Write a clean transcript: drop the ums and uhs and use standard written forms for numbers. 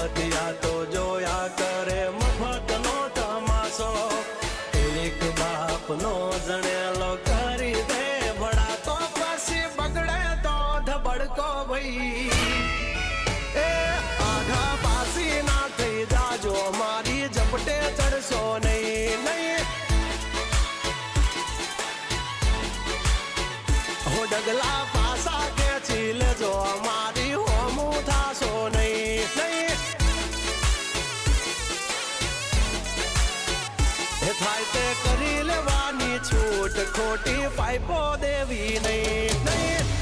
બતિયા તો જોયા કરે મફતનો તમાશો એક બાપનો જણેલો કરી દે ભડા તો પછી બગડે તો ધબડકો ભાઈ એ આઘા પાસી ના થઈ જાજો મારી ઝપટે ચડશો નહીં નહીં હો ડગલા પાસા ખેંચી લેજો મારી હોમું થાશો નહીં નહીં થાય તે કરી લેવાની છૂટ ખોટી પાઇપો દેવી નહીં નહીં